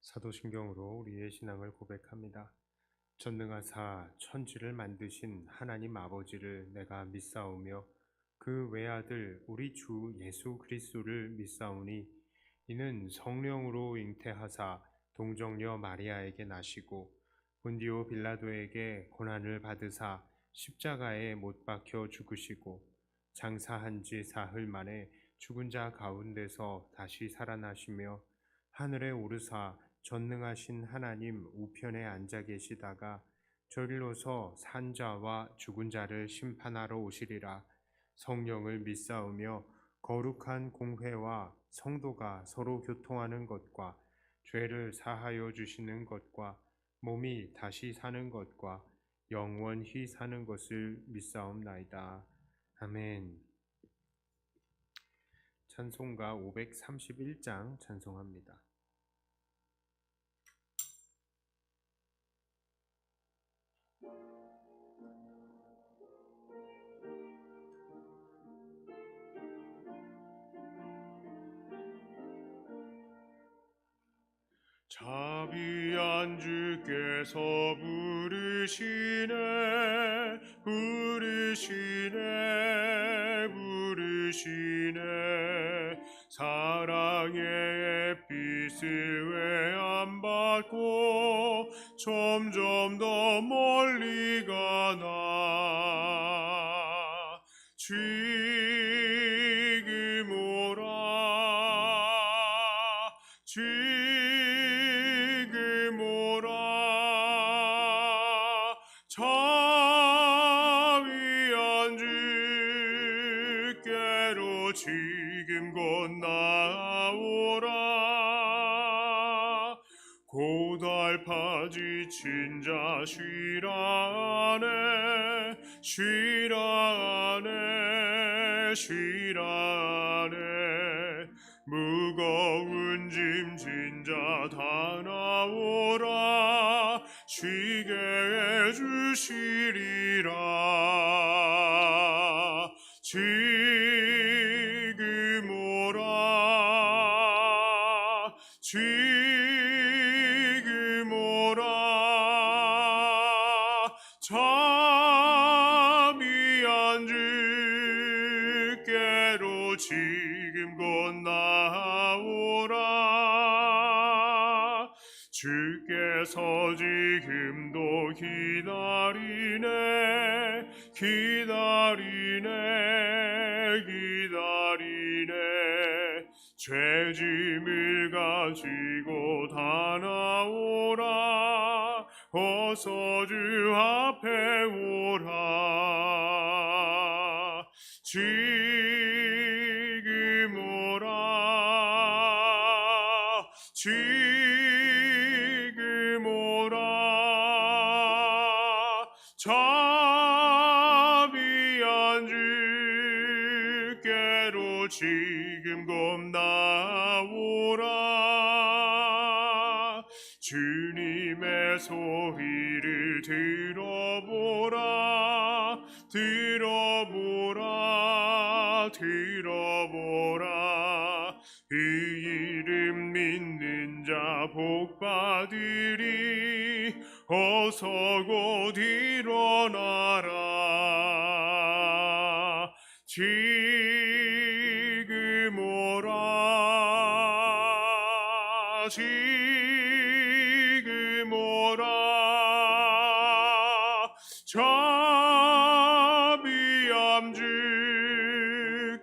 사도신경으로 우리의 신앙을 고백합니다. 전능하사 천지를 만드신 하나님 아버지를 내가 믿사오며 그 외아들 우리 주 예수 그리스도를 믿사오니 이는 성령으로 잉태하사 동정녀 마리아에게 나시고 본디오 빌라도에게 고난을 받으사 십자가에 못 박혀 죽으시고 장사한 지 사흘 만에 죽은 자 가운데서 다시 살아나시며 하늘에 오르사 전능하신 하나님 우편에 앉아 계시다가 저리로서 산 자와 죽은 자를 심판하러 오시리라. 성령을 믿사오며 거룩한 공회와 성도가 서로 교통하는 것과 죄를 사하여 주시는 것과 몸이 다시 사는 것과 영원히 사는 것을 믿사옵나이다. 아멘. 찬송가 531장 찬송합니다. 자비한 주께서 부르시네 부르시네 부르시네 사랑의 빛을 왜 안 받고 점점 더 멀리 가나 지금 오라 지금 오라 자비한 주께로 지금 곧 나오라 고달파 지친 자 쉬라네 쉬라네 쉬라네 무거운 짐 진 자 다 나오라 쉬게 해주시리라 지금 오라 지금 오라 자비한 주께로 지금 곧 나오라 주께서 지금도 기다리네 기다리네 기다리네 죄짐을 가지고 다 나오라 어서 주 앞에 오라 지금 오라 지금 오라 자비한 주께로 지금 곧 나오라 주님의 소리를 들어보라 들어보라 들어보라 그 이름 믿는 자 복받으리 어서 곧 일어나라 지금 오라 지금 오라 자비한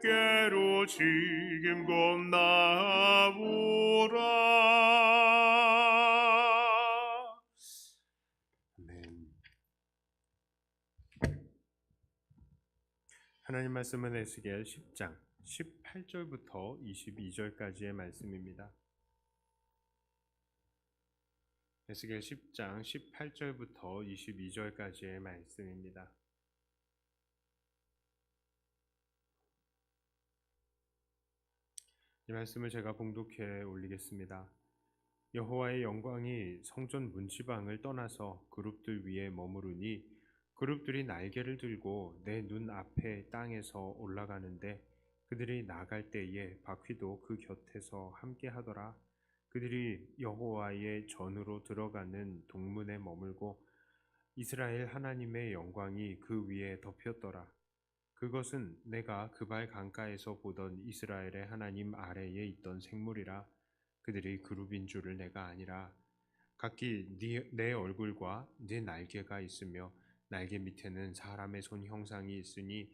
주께로 지금 곧 나오라. 아멘. 하나님 말씀은 에스겔 10장 18절부터 22절까지의 말씀입니다. 에스겔 10장 18절부터 22절까지의 말씀입니다. 이 말씀을 제가 봉독해 올리겠습니다. 여호와의 영광이 성전 문지방을 떠나서 그룹들 위에 머무르니 그룹들이 날개를 들고 내 눈 앞에 땅에서 올라가는데 그들이 나갈 때에 바퀴도 그 곁에서 함께 하더라. 그들이 여호와의 전으로 들어가는 동문에 머물고 이스라엘 하나님의 영광이 그 위에 덮였더라. 그것은 내가 그발 강가에서 보던 이스라엘의 하나님 아래에 있던 생물이라. 그들이 그룹인 줄을 내가 아니라. 각기 내 얼굴과 네 날개가 있으며 날개 밑에는 사람의 손 형상이 있으니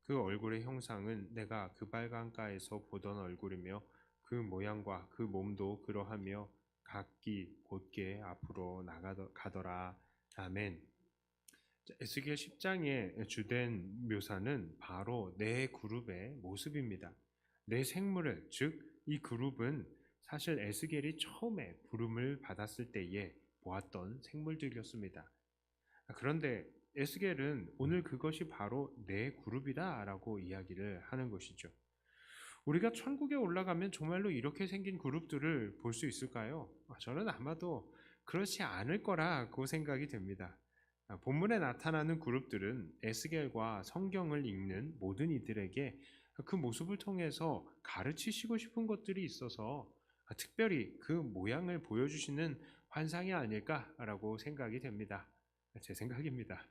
그 얼굴의 형상은 내가 그발 강가에서 보던 얼굴이며 그 모양과 그 몸도 그러하며 각기 곧게 앞으로 나가더라. 아멘. 에스겔 10장의 주된 묘사는 바로 네 그룹의 모습입니다. 네 생물을, 즉 이 그룹은 사실 에스겔이 처음에 부름을 받았을 때에 보았던 생물들이었습니다. 그런데 에스겔은 오늘 그것이 바로 네 그룹이다라고 이야기를 하는 것이죠. 우리가 천국에 올라가면 정말로 이렇게 생긴 그룹들을 볼 수 있을까요? 저는 아마도 그렇지 않을 거라고 생각이 됩니다. 본문에 나타나는 그룹들은 에스겔과 성경을 읽는 모든 이들에게 그 모습을 통해서 가르치시고 싶은 것들이 있어서 특별히 그 모양을 보여주시는 환상이 아닐까라고 생각이 됩니다. 제 생각입니다.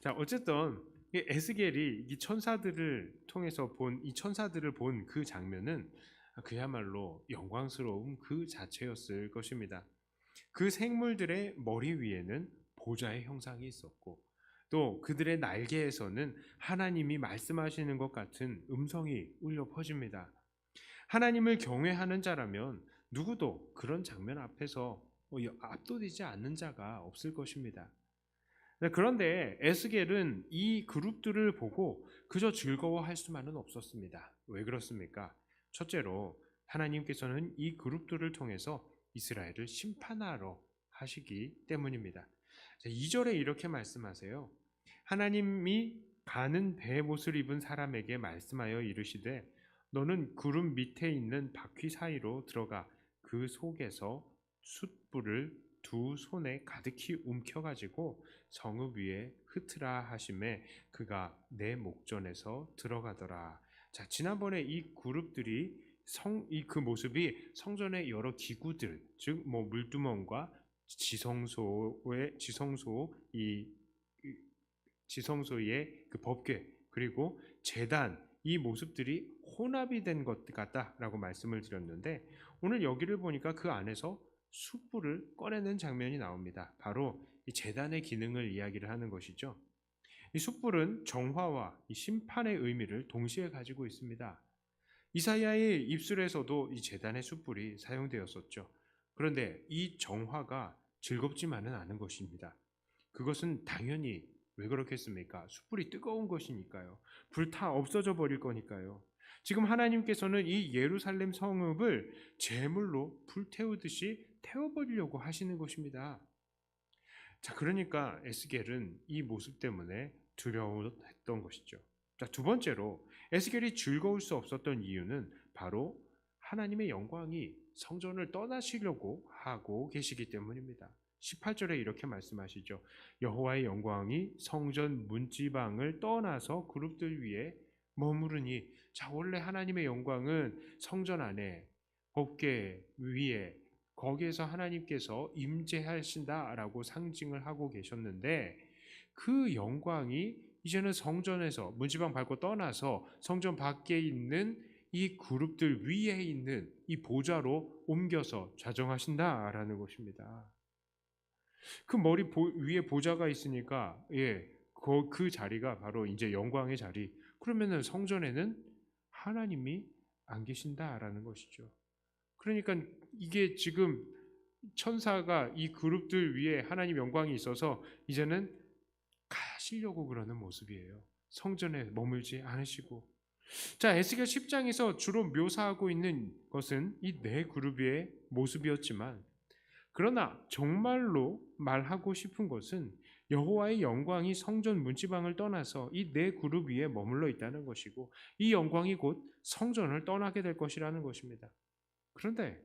자, 어쨌든 에스겔이 이 천사들을 통해서 이 천사들을 본 그 장면은 그야말로 영광스러운 그 자체였을 것입니다. 그 생물들의 머리 위에는 보좌의 형상이 있었고 또 그들의 날개에서는 하나님이 말씀하시는 것 같은 음성이 울려 퍼집니다. 하나님을 경외하는 자라면 누구도 그런 장면 앞에서 압도되지 않는 자가 없을 것입니다. 그런데 에스겔은 이 그룹들을 보고 그저 즐거워할 수만은 없었습니다. 왜 그렇습니까? 첫째로 하나님께서는 이 그룹들을 통해서 이스라엘을 심판하러 하시기 때문입니다. 2절에 이렇게 말씀하세요. 하나님이 가는 배의 옷을 입은 사람에게 말씀하여 이르시되 너는 구름 밑에 있는 바퀴 사이로 들어가 그 속에서 숯불을 두 손에 가득히 움켜가지고 성읍 위에 흩으라 하심에 그가 내 목전에서 들어가더라. 자, 지난번에 이 그룹들이 그 모습이 성전의 여러 기구들, 즉 물두멍과 지성소의 그 법궤 그리고 제단 이 모습들이 혼합이 된 것 같다라고 말씀을 드렸는데 오늘 여기를 보니까 그 안에서 숯불을 꺼내는 장면이 나옵니다. 바로 이 제단의 기능을 이야기를 하는 것이죠. 이 숯불은 정화와 이 심판의 의미를 동시에 가지고 있습니다. 이사야의 입술에서도 이 제단의 숯불이 사용되었었죠. 그런데 이 정화가 즐겁지만은 않은 것입니다. 그것은 당연히 왜 그렇겠습니까? 숯불이 뜨거운 것이니까요. 불타 없어져 버릴 거니까요. 지금 하나님께서는 이 예루살렘 성읍을 제물로 불태우듯이 태워버리려고 하시는 것입니다. 자, 그러니까 에스겔은 이 모습 때문에 두려웠던 것이죠. 자, 두 번째로 에스겔이 즐거울 수 없었던 이유는 바로 하나님의 영광이 성전을 떠나시려고 하고 계시기 때문입니다. 18절에 이렇게 말씀하시죠. 여호와의 영광이 성전 문지방을 떠나서 그룹들 위에 머무르니. 자, 원래 하나님의 영광은 성전 안에 법궤 위에 거기에서 하나님께서 임재하신다라고 상징을 하고 계셨는데 그 영광이 이제는 성전에서 문지방 밟고 떠나서 성전 밖에 있는 이 그룹들 위에 있는 이 보좌로 옮겨서 좌정하신다라는 것입니다. 그 머리 위에 보좌가 있으니까 그 자리가 바로 이제 영광의 자리. 그러면은 성전에는 하나님이 안 계신다라는 것이죠. 그러니까 이게 지금 천사가 이 그룹들 위에 하나님 영광이 있어서 이제는 가시려고 그러는 모습이에요. 성전에 머물지 않으시고. 자, 에스겔 10장에서 주로 묘사하고 있는 것은 이 네 그룹의 모습이었지만 그러나 정말로 말하고 싶은 것은 여호와의 영광이 성전 문지방을 떠나서 이 네 그룹 위에 머물러 있다는 것이고 이 영광이 곧 성전을 떠나게 될 것이라는 것입니다. 그런데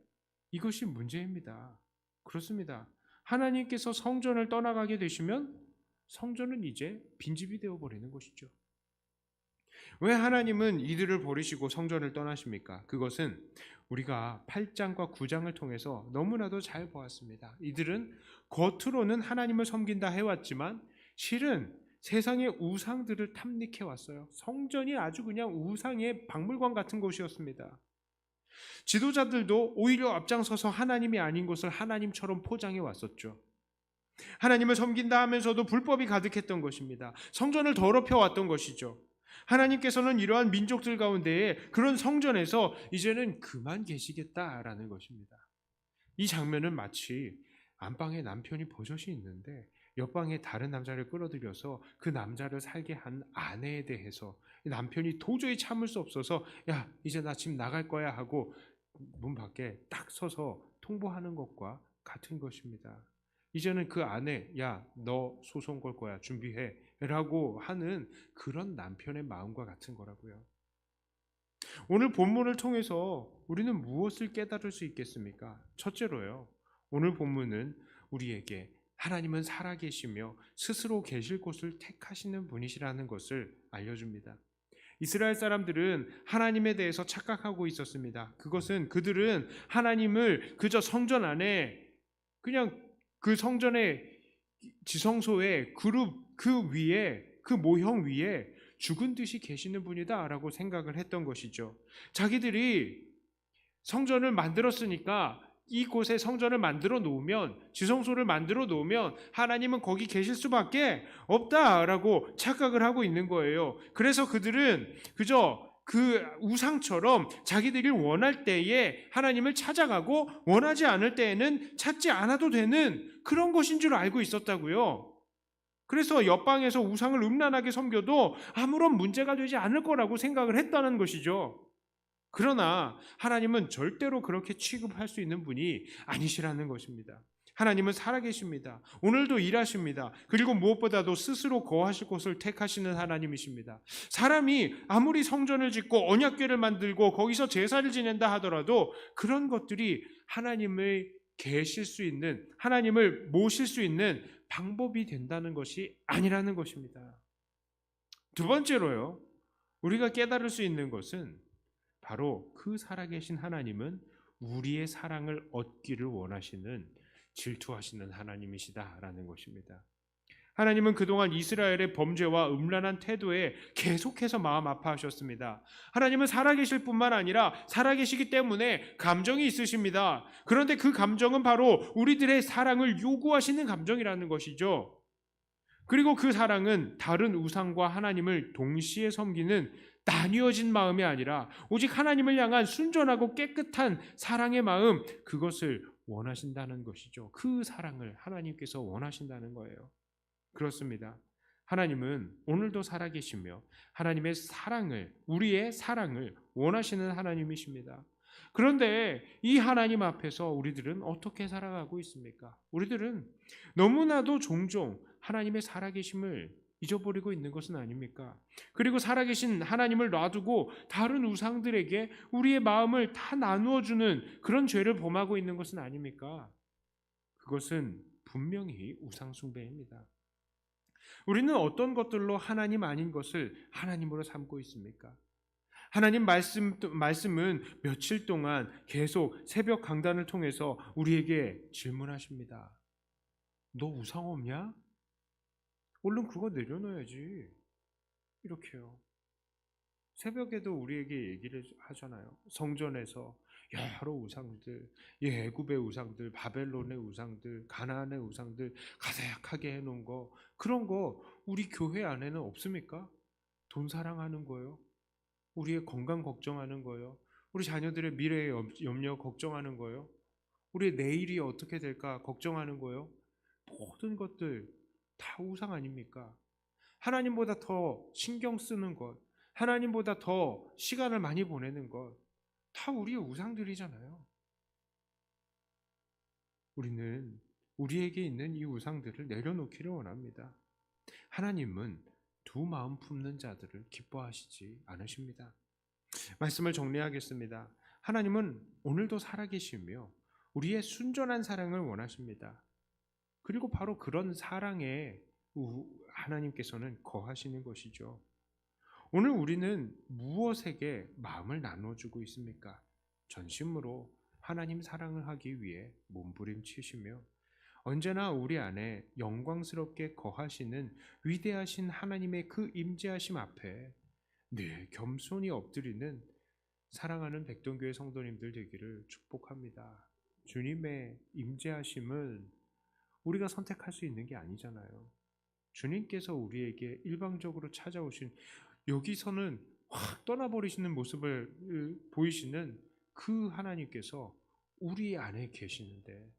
이것이 문제입니다. 그렇습니다. 하나님께서 성전을 떠나가게 되시면 성전은 이제 빈집이 되어버리는 것이죠. 왜 하나님은 이들을 버리시고 성전을 떠나십니까? 그것은 우리가 8장과 9장을 통해서 너무나도 잘 보았습니다. 이들은 겉으로는 하나님을 섬긴다 해왔지만 실은 세상의 우상들을 탐닉해 왔어요. 성전이 아주 그냥 우상의 박물관 같은 곳이었습니다. 지도자들도 오히려 앞장서서 하나님이 아닌 것을 하나님처럼 포장해 왔었죠. 하나님을 섬긴다 하면서도 불법이 가득했던 것입니다. 성전을 더럽혀 왔던 것이죠. 하나님께서는 이러한 민족들 가운데에 그런 성전에서 이제는 그만 계시겠다라는 것입니다. 이 장면은 마치 안방에 남편이 버젓이 있는데 옆방에 다른 남자를 끌어들여서 그 남자를 살게 한 아내에 대해서 남편이 도저히 참을 수 없어서 야 이제 나 집 나갈 거야 하고 문 밖에 딱 서서 통보하는 것과 같은 것입니다. 이제는 그 아내 야 너 소송 걸 거야 준비해 라고 하는 그런 남편의 마음과 같은 거라고요. 오늘 본문을 통해서 우리는 무엇을 깨달을 수 있겠습니까? 첫째로요, 오늘 본문은 우리에게 하나님은 살아계시며 스스로 계실 곳을 택하시는 분이시라는 것을 알려줍니다. 이스라엘 사람들은 하나님에 대해서 착각하고 있었습니다. 그것은 그들은 하나님을 그저 성전 안에 그냥 그 성전의 지성소의 그룹 그 위에 그 모형 위에 죽은 듯이 계시는 분이다라고 생각을 했던 것이죠. 자기들이 성전을 만들었으니까 이곳에 성전을 만들어 놓으면 지성소를 만들어 놓으면 하나님은 거기 계실 수밖에 없다라고 착각을 하고 있는 거예요. 그래서 그들은 그저 그 우상처럼 자기들이 원할 때에 하나님을 찾아가고 원하지 않을 때에는 찾지 않아도 되는 그런 것인 줄 알고 있었다고요. 그래서 옆방에서 우상을 음란하게 섬겨도 아무런 문제가 되지 않을 거라고 생각을 했다는 것이죠. 그러나 하나님은 절대로 그렇게 취급할 수 있는 분이 아니시라는 것입니다. 하나님은 살아계십니다. 오늘도 일하십니다. 그리고 무엇보다도 스스로 거하실 곳을 택하시는 하나님이십니다. 사람이 아무리 성전을 짓고 언약궤를 만들고 거기서 제사를 지낸다 하더라도 그런 것들이 하나님을 계실 수 있는, 하나님을 모실 수 있는 방법이 된다는 것이 아니라는 것입니다. 두 번째로요, 우리가 깨달을 수 있는 것은 바로 그 살아계신 하나님은 우리의 사랑을 얻기를 원하시는 질투하시는 하나님이시다라는 것입니다. 하나님은 그동안 이스라엘의 범죄와 음란한 태도에 계속해서 마음 아파하셨습니다. 하나님은 살아계실 뿐만 아니라 살아계시기 때문에 감정이 있으십니다. 그런데 그 감정은 바로 우리들의 사랑을 요구하시는 감정이라는 것이죠. 그리고 그 사랑은 다른 우상과 하나님을 동시에 섬기는 나뉘어진 마음이 아니라 오직 하나님을 향한 순전하고 깨끗한 사랑의 마음, 그것을 원하신다는 것이죠. 그 사랑을 하나님께서 원하신다는 거예요. 그렇습니다. 하나님은 오늘도 살아계시며 하나님의 사랑을, 우리의 사랑을 원하시는 하나님이십니다. 그런데 이 하나님 앞에서 우리들은 어떻게 살아가고 있습니까? 우리들은 너무나도 종종 하나님의 살아계심을 잊어버리고 있는 것은 아닙니까? 그리고 살아계신 하나님을 놔두고 다른 우상들에게 우리의 마음을 다 나누어주는 그런 죄를 범하고 있는 것은 아닙니까? 그것은 분명히 우상숭배입니다. 우리는 어떤 것들로 하나님 아닌 것을 하나님으로 삼고 있습니까? 하나님 말씀은 며칠 동안 계속 새벽 강단을 통해서 우리에게 질문하십니다. 너 우상 없냐? 얼른 그거 내려놓아야지. 이렇게요. 새벽에도 우리에게 얘기를 하잖아요. 성전에서 여러 우상들, 애굽의 우상들, 바벨론의 우상들, 가나안의 우상들 가득하게 해놓은 거, 그런 거 우리 교회 안에는 없습니까? 돈 사랑하는 거요. 우리의 건강 걱정하는 거요. 우리 자녀들의 미래의 염려 걱정하는 거요. 우리의 내일이 어떻게 될까 걱정하는 거요. 모든 것들 다 우상 아닙니까? 하나님보다 더 신경 쓰는 것, 하나님보다 더 시간을 많이 보내는 것, 다 우리의 우상들이잖아요. 우리는 우리에게 있는 이 우상들을 내려놓기를 원합니다. 하나님은 두 마음 품는 자들을 기뻐하시지 않으십니다. 말씀을 정리하겠습니다. 하나님은 오늘도 살아계시며 우리의 순전한 사랑을 원하십니다. 그리고 바로 그런 사랑에 하나님께서는 거하시는 것이죠. 오늘 우리는 무엇에게 마음을 나눠주고 있습니까? 전심으로 하나님 사랑을 하기 위해 몸부림치시며 언제나 우리 안에 영광스럽게 거하시는 위대하신 하나님의 그 임재하심 앞에 늘 겸손히 엎드리는 사랑하는 백동교회 성도님들 되기를 축복합니다. 주님의 임재하심은 우리가 선택할 수 있는 게 아니잖아요. 주님께서 우리에게 일방적으로 찾아오신, 여기서는 확 떠나버리시는 모습을 보이시는 그 하나님께서 우리 안에 계시는데,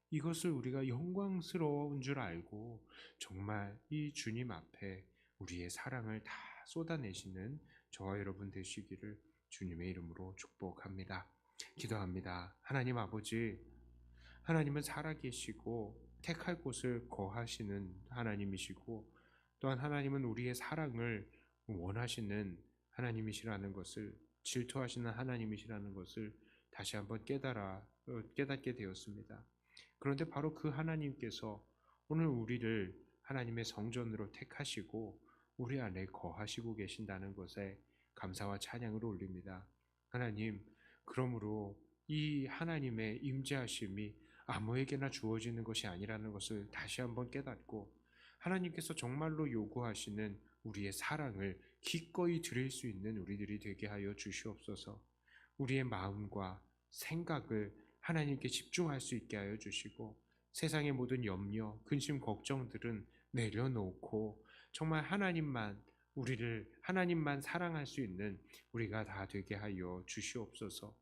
이것을 우리가 영광스러운 줄 알고 정말 이 주님 앞에 우리의 사랑을 다 쏟아내시는 저와 여러분 되시기를 주님의 이름으로 축복합니다. 기도합니다. 하나님 아버지, 하나님은 살아계시고 택할 곳을 거하시는 하나님이시고, 또한 하나님은 우리의 사랑을 원하시는 하나님이시라는 것을, 질투하시는 하나님이시라는 것을 다시 한번 깨닫게 되었습니다. 그런데 바로 그 하나님께서 오늘 우리를 하나님의 성전으로 택하시고 우리 안에 거하시고 계신다는 것에 감사와 찬양을 올립니다. 하나님, 그러므로 이 하나님의 임재하심이 아무에게나 주어지는 것이 아니라는 것을 다시 한번 깨닫고, 하나님께서 정말로 요구하시는 우리의 사랑을 기꺼이 드릴 수 있는 우리들이 되게 하여 주시옵소서. 우리의 마음과 생각을 하나님께 집중할 수 있게 하여 주시고, 세상의 모든 염려, 근심, 걱정들은 내려놓고 정말 하나님만 사랑할 수 있는 우리가 다 되게 하여 주시옵소서.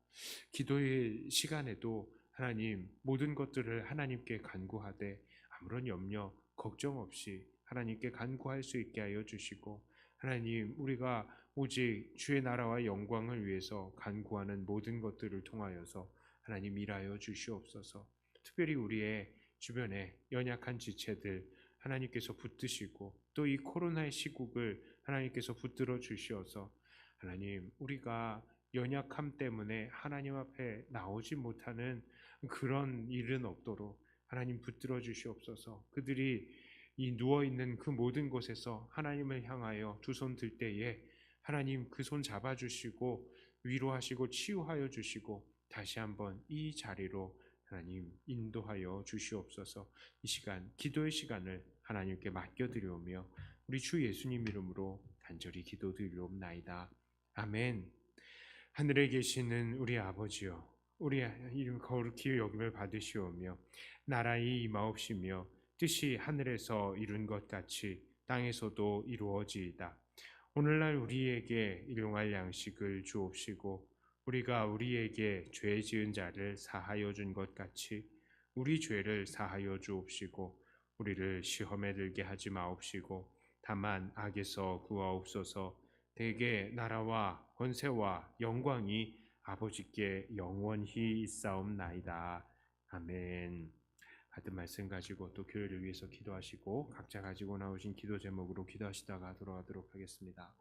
기도의 시간에도 하나님, 모든 것들을 하나님께 간구하되 아무런 염려, 걱정 없이 하나님께 간구할 수 있게 하여 주시고, 하나님, 우리가 오직 주의 나라와 영광을 위해서 간구하는 모든 것들을 통하여서 하나님 일하여 주시옵소서. 특별히 우리의 주변에 연약한 지체들 하나님께서 붙드시고, 또 이 코로나의 시국을 하나님께서 붙들어 주시어서 하나님, 우리가 연약함 때문에 하나님 앞에 나오지 못하는 그런 일은 없도록 하나님 붙들어 주시옵소서. 그들이 이 누워있는 그 모든 곳에서 하나님을 향하여 두 손 들 때에 하나님 그 손 잡아주시고 위로하시고 치유하여 주시고 다시 한번 이 자리로 하나님 인도하여 주시옵소서. 이 시간, 기도의 시간을 하나님께 맡겨드리오며 우리 주 예수님 이름으로 간절히 기도드리옵나이다. 아멘. 하늘에 계시는 우리 아버지여, 우리 이름 거룩히 여김을 받으시오며 나라의 임하옵시며 뜻이 하늘에서 이룬 것 같이 땅에서도 이루어지이다. 오늘날 우리에게 일용할 양식을 주옵시고 우리가 우리에게 죄 지은 자를 사하여 준 것 같이 우리 죄를 사하여 주옵시고 우리를 시험에 들게 하지 마옵시고 다만 악에서 구하옵소서. 대개 나라와 권세와 영광이 아버지께 영원히 있사옵나이다. 아멘. 같은 말씀 가지고 또 교회를 위해서 기도하시고 각자 가지고 나오신 기도 제목으로 기도하시다가 돌아가도록 하겠습니다.